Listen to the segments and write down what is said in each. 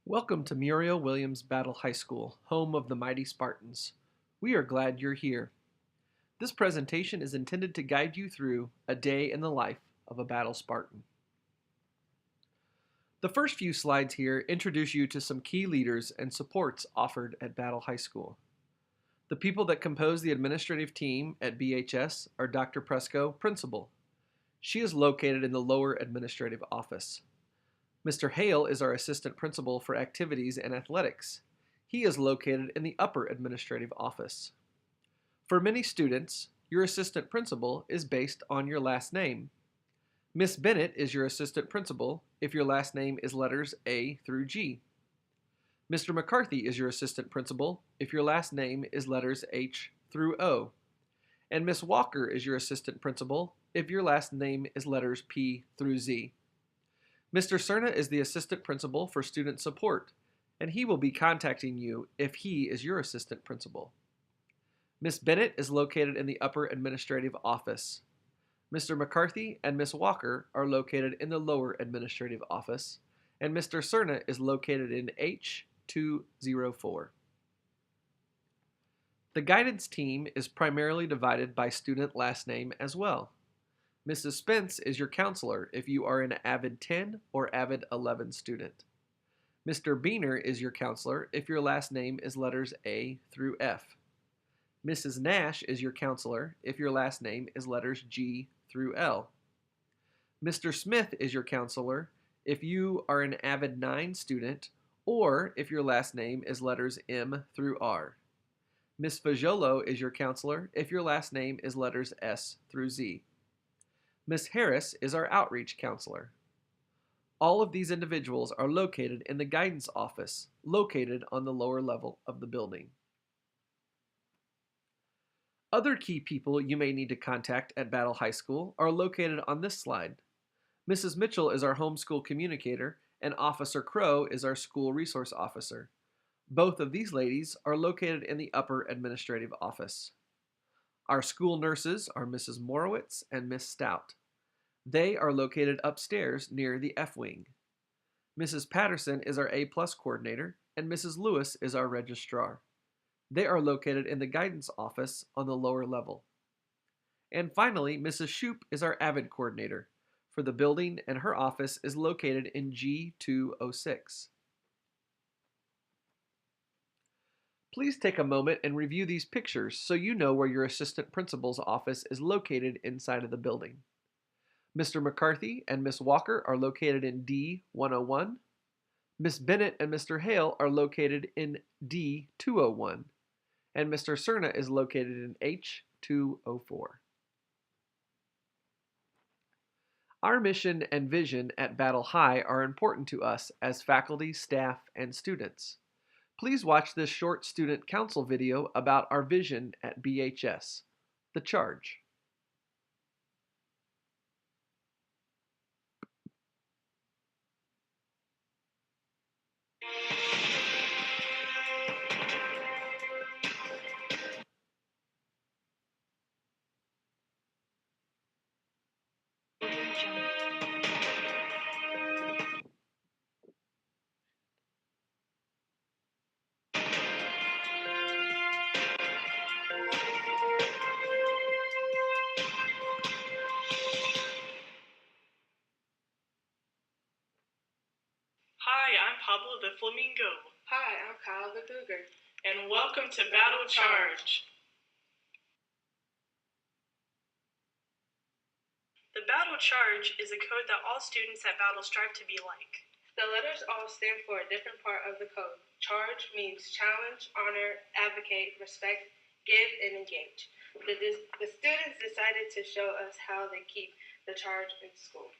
Welcome to Muriel Williams Battle High School, home of the mighty Spartans. We are glad you're here. This presentation is intended to guide you through a day in the life of a battle Spartan. The first few slides here introduce you to some key leaders and supports offered at Battle High School. The people that compose the administrative team at BHS are Dr. Presco, principal. She is located in the lower administrative office. Mr. Hale is our assistant principal for activities and athletics. He is located in the upper administrative office. For many students, your assistant principal is based on your last name. Miss Bennett is your assistant principal if your last name is letters A through G. Mr. McCarthy is your assistant principal if your last name is letters H through O. And Miss Walker is your assistant principal if your last name is letters P through Z. Mr. Cerna is the assistant principal for student support, and he will be contacting you if he is your assistant principal. Miss Bennett is located in the upper administrative office. Mr. McCarthy and Miss Walker are located in the lower administrative office, and Mr. Cerna is located in H204. The guidance team is primarily divided by student last name as well. Mrs. Spence is your counselor if you are an Avid 10 or Avid 11 student. Mr. Beener is your counselor if your last name is letters A through F. Mrs. Nash is your counselor if your last name is letters G through L. Mr. Smith is your counselor if you are an Avid 9 student or if your last name is letters M through R. Miss Fagiolo is your counselor if your last name is letters S through Z. Miss Harris is our outreach counselor. All of these individuals are located in the guidance office, located on the lower level of the building. Other key people you may need to contact at Battle High School are located on this slide. Mrs. Mitchell is our homeschool communicator, and Officer Crow is our school resource officer. Both of these ladies are located in the upper administrative office. Our school nurses are Mrs. Morowitz and Miss Stout. They are located upstairs near the F wing. Mrs. Patterson is our A-plus coordinator, and Mrs. Lewis is our registrar. They are located in the guidance office on the lower level. And finally, Mrs. Shoup is our AVID coordinator for the building, and her office is located in G206. Please take a moment and review these pictures so you know where your assistant principal's office is located inside of the building. Mr. McCarthy and Miss Walker are located in D101. Miss Bennett and Mr. Hale are located in D201. And Mr. Cerna is located in H204. Our mission and vision at Battle High are important to us as faculty, staff, and students. Please watch this short student council video about our vision at BHS, The Charge. Hi, I'm Pablo the Flamingo. Hi, I'm Kyle the Cougar. And welcome to Battle Charge. The Battle Charge is a code that all students at Battle strive to be like. The letters all stand for a different part of the code. Charge means challenge, honor, advocate, respect, give, and engage. The students decided to show us how they keep the charge in school.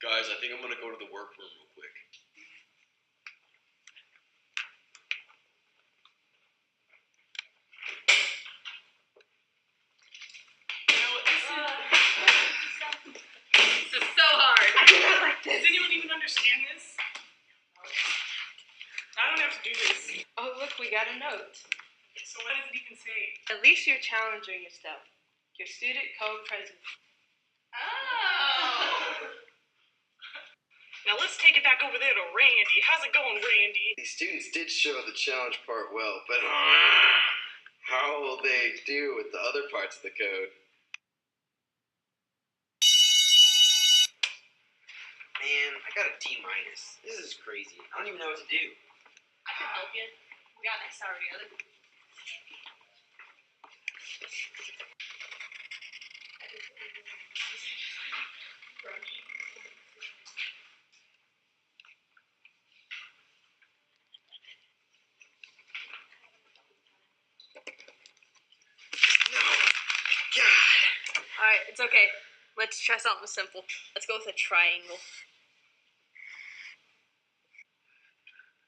Guys, I think I'm gonna go to the workroom real quick. This is so hard. I do not like Does this. anyone even understand this? I don't have to do this. Oh, look, we got a note. So what does it even say? At least you're challenging yourself. Your student co-president. Oh. Now let's take it back over there to Randy. How's it going, Randy? These students did show the challenge part well, but how will they do with the other parts of the code? Man, I got a D-. This is crazy. I don't even know what to do. I can help you. We got next hour together. No. God. Alright, it's okay. Let's try something simple. Let's go with a triangle.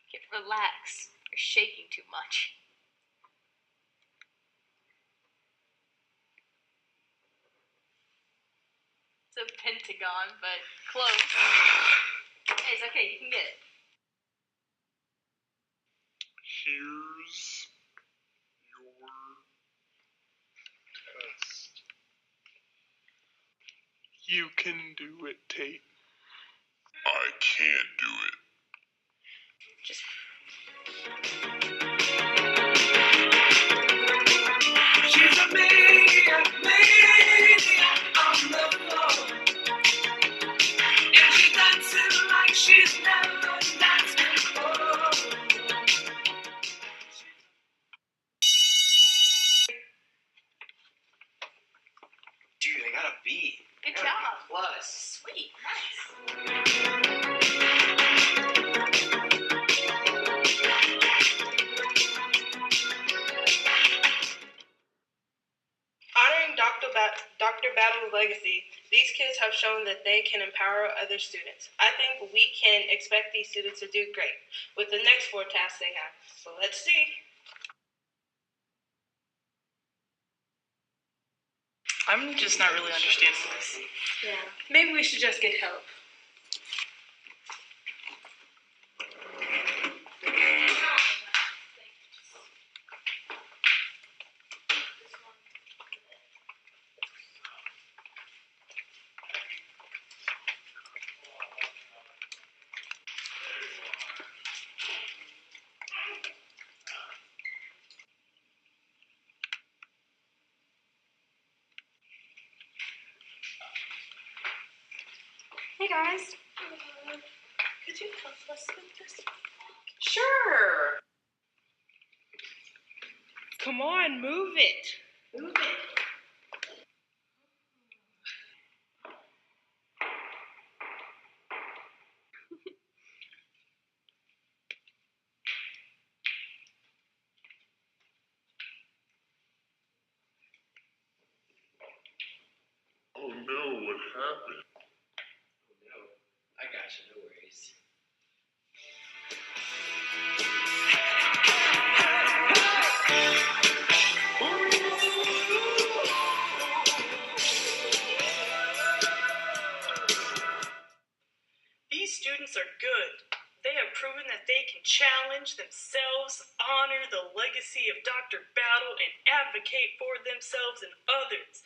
Okay, relax. You're shaking too much. It's a pentagon, but close. Hey, it's okay. You can get it. Here's your test. You can do it, Tate. I can't do it. Just She's a maniac on the floor. And she's dancing like she's never danced before. Dude, I got a B. good I got a job. B plus. Sweet. Nice. Honoring Dr. Battle's legacy, these kids have shown that they can empower other students. I think we can expect these students to do great with the next 4 tasks they have. So let's see. I'm just not really understanding this. Yeah. Maybe we should just get help. Hey guys. Could you help us with this? Sure. Come on, move it. Move it. Oh no, what happened? No, I got you. No worries. These students are good. They have proven that they can challenge themselves, honor the legacy of Dr. Battle, and advocate for themselves and others.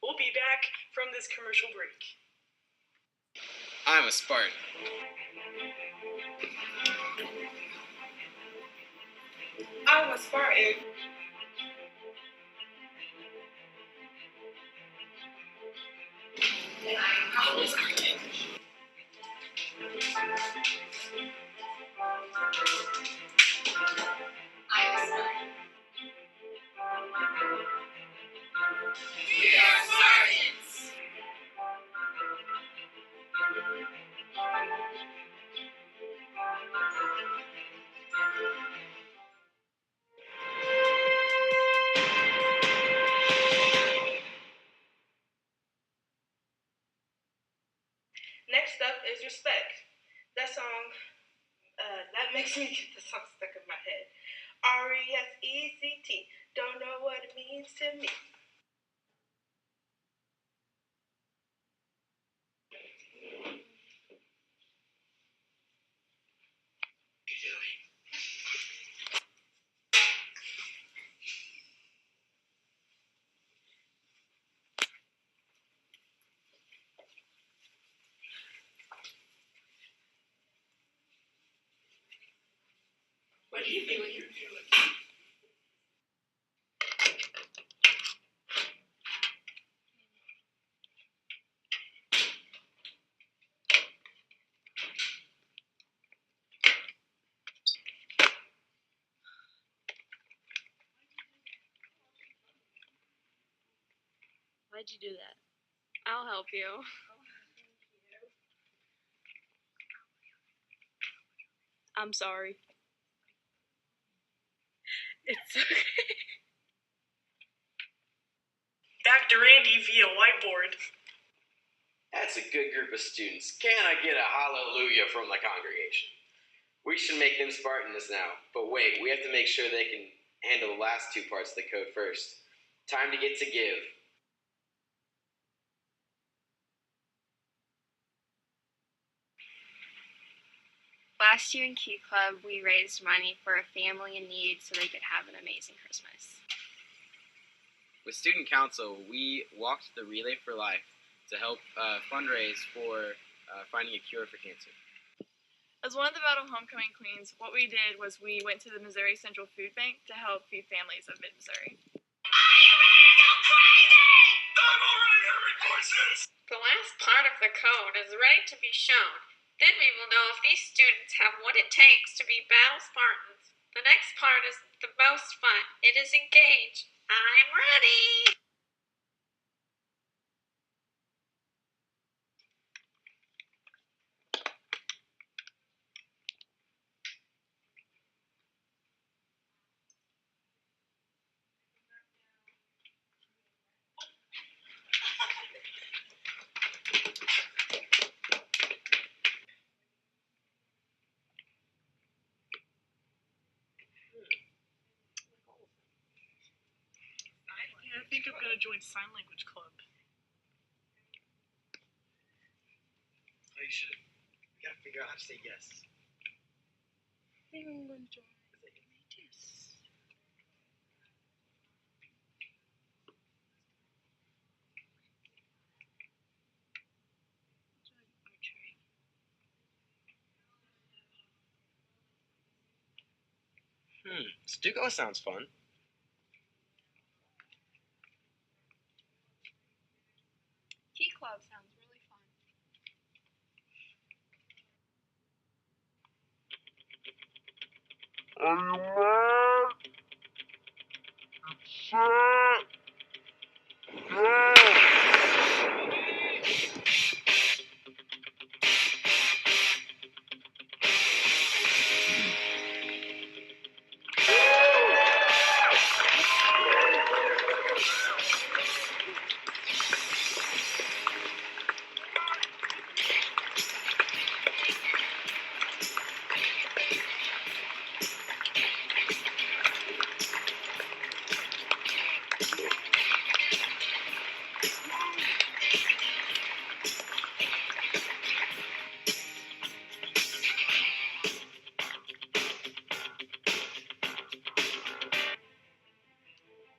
We'll be back from this commercial break. I'm a Spartan. I'm a Spartan. Next up is Respect. That song, that makes me get the song stuck in my head. RESECT. Don't know what it means to me. What do you think you're doing? Why'd you do that? I'll help you. I'm sorry. It's okay. Back to Randy via whiteboard. That's a good group of students. Can I get a hallelujah from the congregation? We should make them Spartans now. But wait, we have to make sure they can handle the last two parts of the code first. Time to get to give. Last year in Key Club, we raised money for a family in need so they could have an amazing Christmas. With Student Council, we walked the Relay for Life to help fundraise for finding a cure for cancer. As one of the Battle Homecoming Queens, what we did was we went to the Missouri Central Food Bank to help feed families of Mid-Missouri. Are you ready to go crazy? I'm already hearing voices! The last part of the code is ready to be shown. Then we will know if these students have what it takes to be Battle Spartans. The next part is the most fun. It is engage. I'm ready! Yeah, I think I'm gonna join sign language club. Oh, you should. You gotta figure out how to say yes. I think I'm going to join. Stuco sounds fun. Key Club sounds really fun.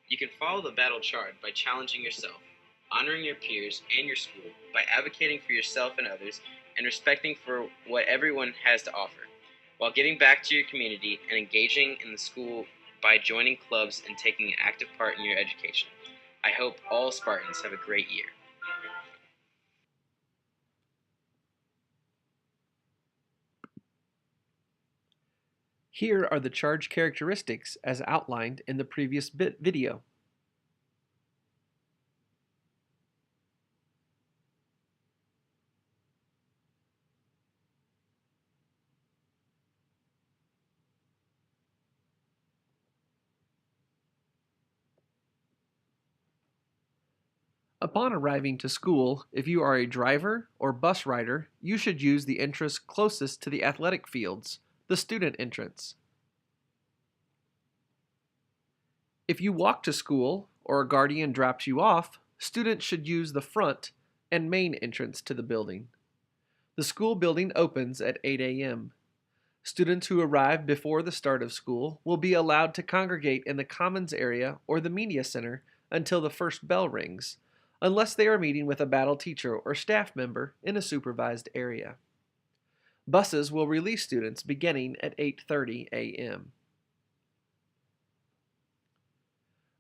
You can follow the battle chart by challenging yourself, honoring your peers and your school, by advocating for yourself and others, and respecting for what everyone has to offer, while giving back to your community and engaging in the school by joining clubs and taking an active part in your education. I hope all Spartans have a great year. Here are the charge characteristics as outlined in the previous video. A Upon arriving to school, if you are a driver or bus rider, you should use the entrance closest to the athletic fields, the student entrance. If you walk to school or a guardian drops you off, students should use the front and main entrance to the building. The school building opens at 8 a.m. Students who arrive before the start of school will be allowed to congregate in the commons area or the media center until the first bell rings, unless they are meeting with a battle teacher or staff member in a supervised area. Buses will release students beginning at 8:30 a.m.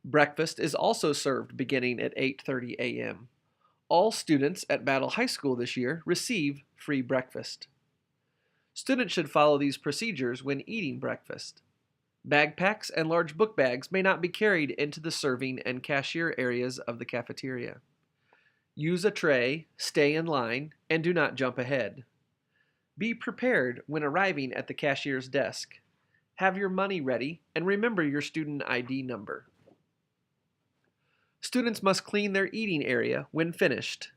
Breakfast is also served beginning at 8:30 a.m. All students at Battle High School this year receive free breakfast. Students should follow these procedures when eating breakfast. Backpacks and large book bags may not be carried into the serving and cashier areas of the cafeteria. Use a tray, stay in line, and do not jump ahead. Be prepared when arriving at the cashier's desk. Have your money ready and remember your student ID number. Students must clean their eating area when finished.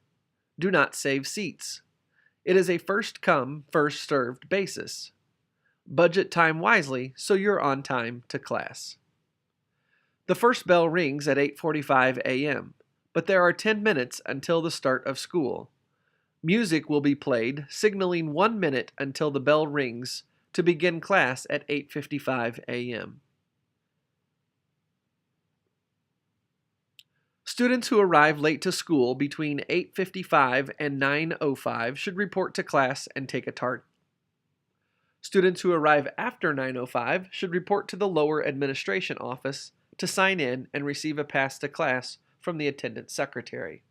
Do not save seats. It is a first-come, first-served basis. Budget time wisely so you're on time to class. The first bell rings at 8:45 a.m., but there are 10 minutes until the start of school. Music will be played, signaling 1 minute until the bell rings to begin class at 8:55 a.m. Students who arrive late to school between 8:55 and 9:05 should report to class and take a tardy. Students who arrive after 9:05 should report to the lower administration office to sign in and receive a pass to class from the attendance secretary.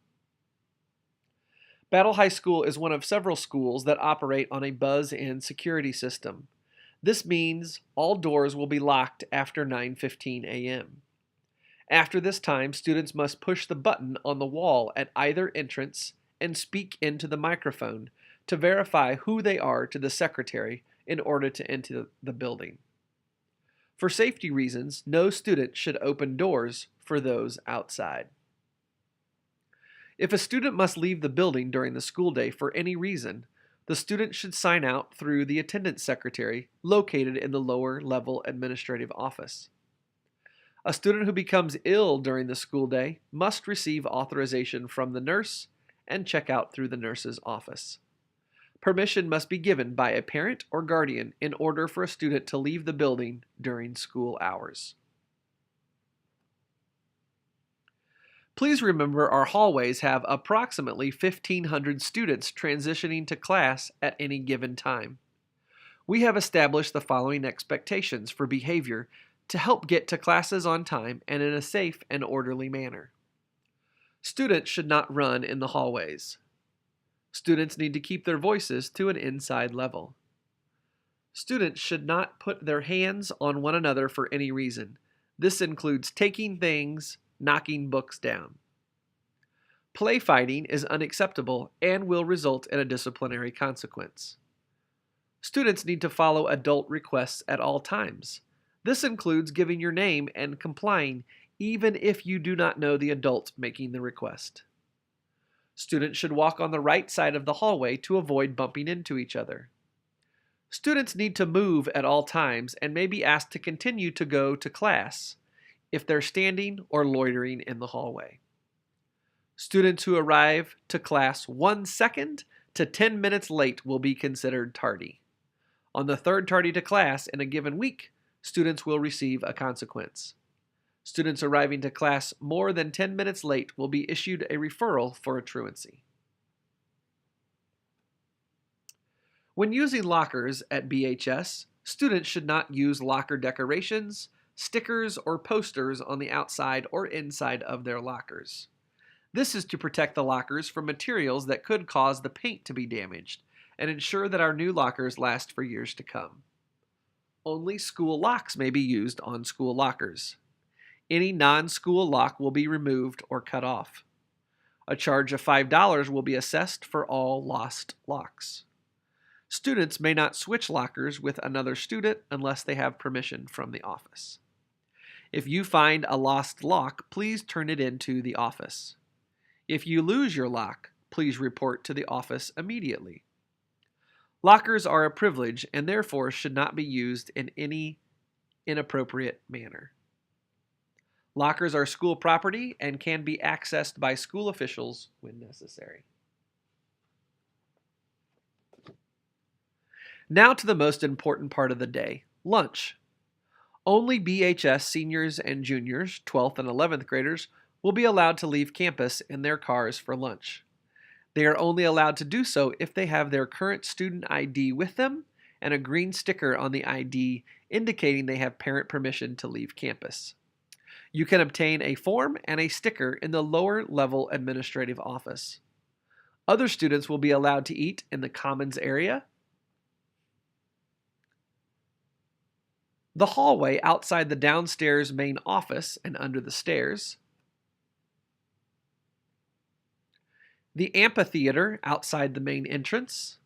Battle High School is one of several schools that operate on a buzz-in security system. This means all doors will be locked after 9:15 a.m. After this time, students must push the button on the wall at either entrance and speak into the microphone to verify who they are to the secretary in order to enter the building. For safety reasons, no student should open doors for those outside. If a student must leave the building during the school day for any reason, the student should sign out through the attendance secretary located in the lower level administrative office. A student who becomes ill during the school day must receive authorization from the nurse and check out through the nurse's office. Permission must be given by a parent or guardian in order for a student to leave the building during school hours. Please remember our hallways have approximately 1,500 students transitioning to class at any given time. We have established the following expectations for behavior to help get to classes on time and in a safe and orderly manner. Students should not run in the hallways. Students need to keep their voices to an inside level. Students should not put their hands on one another for any reason. This includes taking things, knocking books down. Play fighting is unacceptable and will result in a disciplinary consequence. Students need to follow adult requests at all times. This includes giving your name and complying even if you do not know the adult making the request. Students should walk on the right side of the hallway to avoid bumping into each other. Students need to move at all times and may be asked to continue to go to class if they're standing or loitering in the hallway. Students who arrive to class 1 second to 10 minutes late will be considered tardy. On the third tardy to class in a given week, students will receive a consequence. Students arriving to class more than 10 minutes late will be issued a referral for a truancy. When using lockers at BHS, students should not use locker decorations, stickers, or posters on the outside or inside of their lockers. This is to protect the lockers from materials that could cause the paint to be damaged and ensure that our new lockers last for years to come. Only school locks may be used on school lockers. Any non-school lock will be removed or cut off. A charge of $5 will be assessed for all lost locks. Students may not switch lockers with another student unless they have permission from the office. If you find a lost lock, please turn it into the office. If you lose your lock, please report to the office immediately. Lockers are a privilege and therefore should not be used in any inappropriate manner. Lockers are school property and can be accessed by school officials when necessary. Now to the most important part of the day, lunch. Only BHS seniors and juniors, 12th and 11th graders, will be allowed to leave campus in their cars for lunch. They are only allowed to do so if they have their current student ID with them and a green sticker on the ID indicating they have parent permission to leave campus. You can obtain a form and a sticker in the lower level administrative office. Other students will be allowed to eat in the commons area, the hallway outside the downstairs main office and under the stairs, the amphitheater outside the main entrance,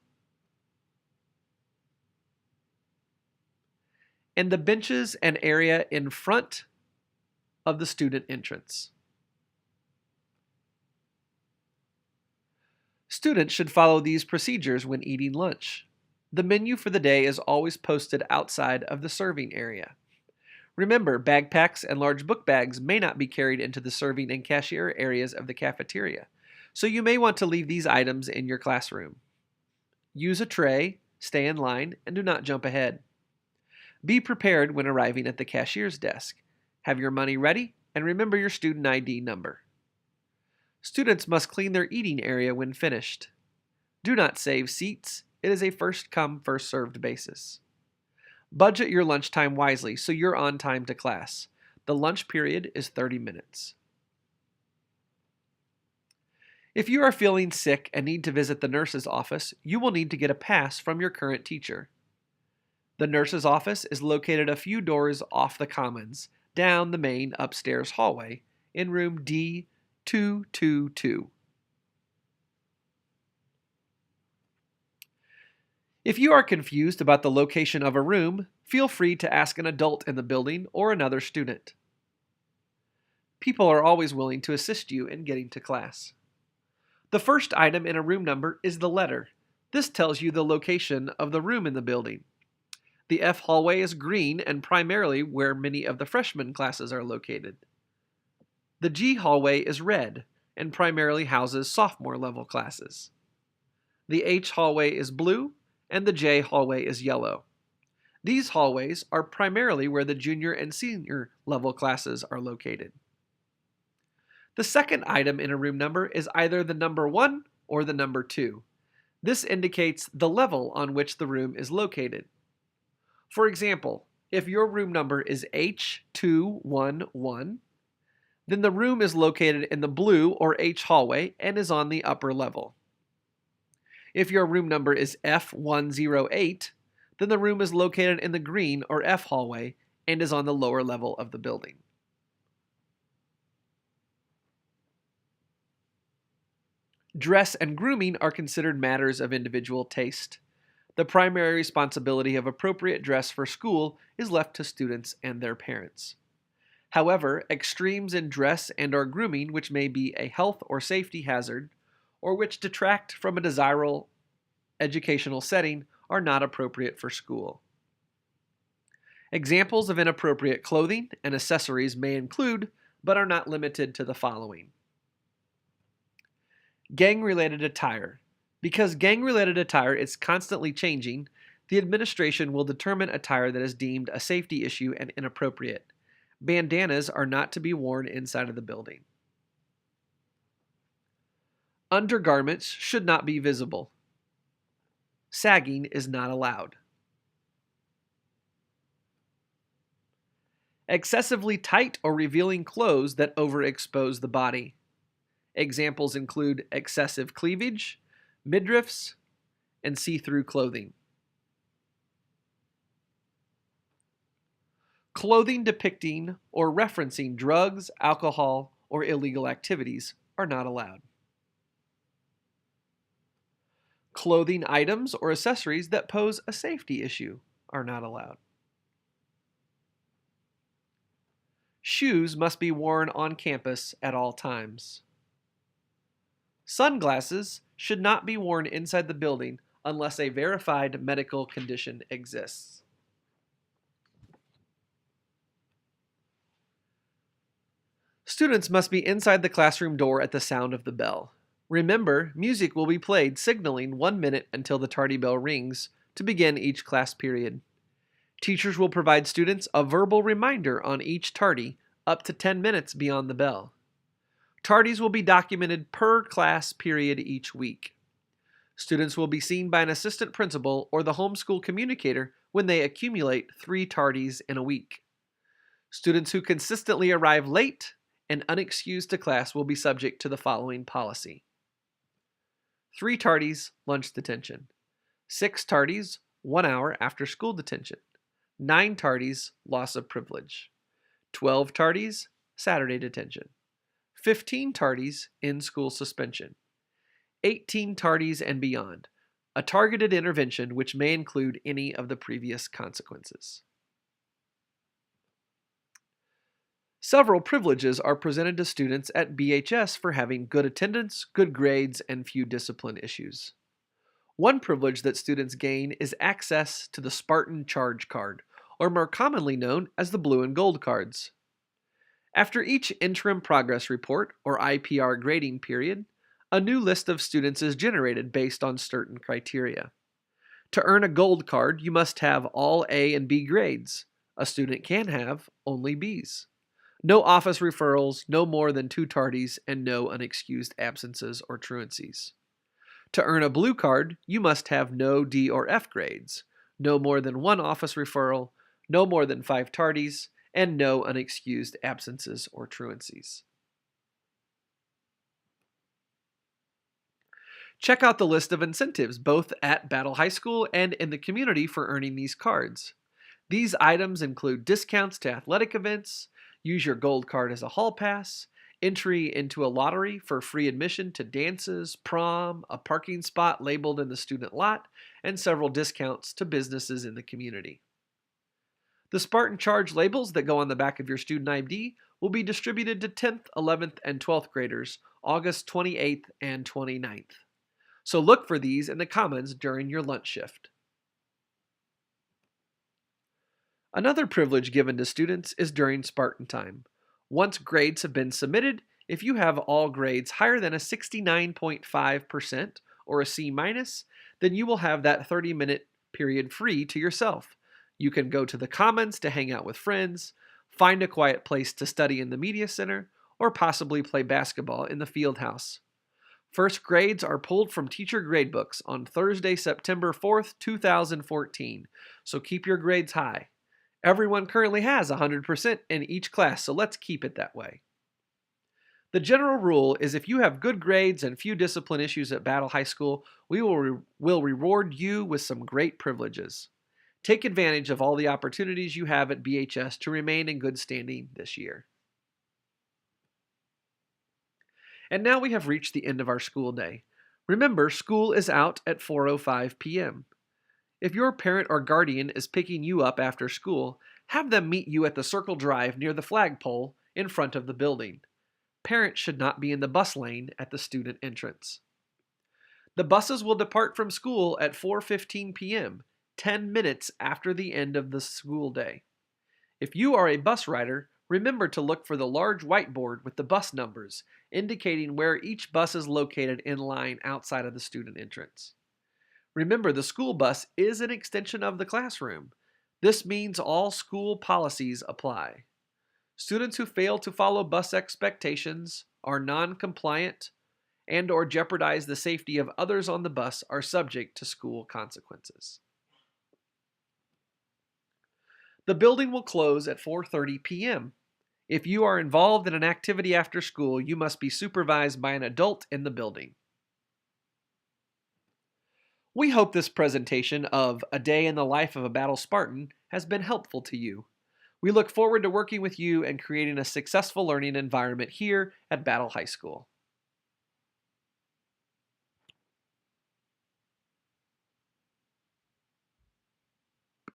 and the benches and area in front of the student entrance. Students should follow these procedures when eating lunch. The menu for the day is always posted outside of the serving area. Remember, backpacks and large book bags may not be carried into the serving and cashier areas of the cafeteria, so you may want to leave these items in your classroom. Use a tray, stay in line, and do not jump ahead. Be prepared when arriving at the cashier's desk. Have your money ready, and remember your student ID number. Students must clean their eating area when finished. Do not save seats. It is a first-come, first-served basis. Budget your lunchtime wisely so you're on time to class. The lunch period is 30 minutes. If you are feeling sick and need to visit the nurse's office, you will need to get a pass from your current teacher. The nurse's office is located a few doors off the commons, down the main upstairs hallway, in room D222. If you are confused about the location of a room, feel free to ask an adult in the building or another student. People are always willing to assist you in getting to class. The first item in a room number is the letter. This tells you the location of the room in the building. The F hallway is green and primarily where many of the freshman classes are located. The G hallway is red and primarily houses sophomore level classes. The H hallway is blue and the J hallway is yellow. These hallways are primarily where the junior and senior level classes are located. The second item in a room number is either the number 1 or the number 2. This indicates the level on which the room is located. For example, if your room number is H211, then the room is located in the blue or H hallway and is on the upper level. If your room number is F108, then the room is located in the green or F hallway and is on the lower level of the building. Dress and grooming are considered matters of individual taste. The primary responsibility of appropriate dress for school is left to students and their parents. However, extremes in dress and/or grooming, which may be a health or safety hazard, or which detract from a desirable educational setting, are not appropriate for school. Examples of inappropriate clothing and accessories may include, but are not limited to, the following. Gang-related attire. Because gang-related attire is constantly changing, the administration will determine attire that is deemed a safety issue and inappropriate. Bandanas are not to be worn inside of the building. Undergarments should not be visible. Sagging is not allowed. Excessively tight or revealing clothes that overexpose the body. Examples include excessive cleavage, midriffs, and see-through clothing. Clothing depicting or referencing drugs, alcohol, or illegal activities are not allowed. Clothing items or accessories that pose a safety issue are not allowed. Shoes must be worn on campus at all times. Sunglasses should not be worn inside the building unless a verified medical condition exists. Students must be inside the classroom door at the sound of the bell. Remember, music will be played signaling 1 minute until the tardy bell rings to begin each class period. Teachers will provide students a verbal reminder on each tardy up to 10 minutes beyond the bell. Tardies will be documented per class period each week. Students will be seen by an assistant principal or the homeschool communicator when they accumulate 3 tardies in a week. Students who consistently arrive late and unexcused to class will be subject to the following policy. 3 tardies, lunch detention. 6 tardies, 1 hour after school detention. 9 tardies, loss of privilege. 12 tardies, Saturday detention. 15 tardies, in-school suspension. 18 tardies and beyond, a targeted intervention which may include any of the previous consequences. Several privileges are presented to students at BHS for having good attendance, good grades, and few discipline issues. One privilege that students gain is access to the Spartan Charge Card, or more commonly known as the Blue and Gold Cards. After each interim progress report, or IPR grading period, a new list of students is generated based on certain criteria. To earn a gold card, you must have all A and B grades. A student can have only Bs. No office referrals, no more than 2 tardies, and no unexcused absences or truancies. To earn a blue card, you must have no D or F grades, no more than 1 office referral, no more than 5 tardies, and no unexcused absences or truancies. Check out the list of incentives both at Battle High School and in the community for earning these cards. These items include discounts to athletic events, use your gold card as a hall pass, entry into a lottery for free admission to dances, prom, a parking spot labeled in the student lot, and several discounts to businesses in the community. The Spartan Charge labels that go on the back of your student ID will be distributed to 10th, 11th, and 12th graders August 28th and 29th. So look for these in the comments during your lunch shift. Another privilege given to students is during Spartan time. Once grades have been submitted, if you have all grades higher than a 69.5% or a C-, then you will have that 30-minute period free to yourself. You can go to the commons to hang out with friends, find a quiet place to study in the media center, or possibly play basketball in the field house. First grades are pulled from teacher gradebooks on Thursday, September 4th, 2014, so keep your grades high. Everyone currently has 100% in each class, so let's keep it that way. The general rule is if you have good grades and few discipline issues at Battle High School, we will reward you with some great privileges. Take advantage of all the opportunities you have at BHS to remain in good standing this year. And now we have reached the end of our school day. Remember, school is out at 4:05 p.m. If your parent or guardian is picking you up after school, have them meet you at the Circle Drive near the flagpole in front of the building. Parents should not be in the bus lane at the student entrance. The buses will depart from school at 4:15 p.m., 10 minutes after the end of the school day. If you are a bus rider, remember to look for the large whiteboard with the bus numbers, indicating where each bus is located in line outside of the student entrance. Remember, the school bus is an extension of the classroom. This means all school policies apply. Students who fail to follow bus expectations, are non-compliant, and/or jeopardize the safety of others on the bus are subject to school consequences. The building will close at 4:30 p.m. If you are involved in an activity after school, you must be supervised by an adult in the building. We hope this presentation of A Day in the Life of a Battle Spartan has been helpful to you. We look forward to working with you and creating a successful learning environment here at Battle High School.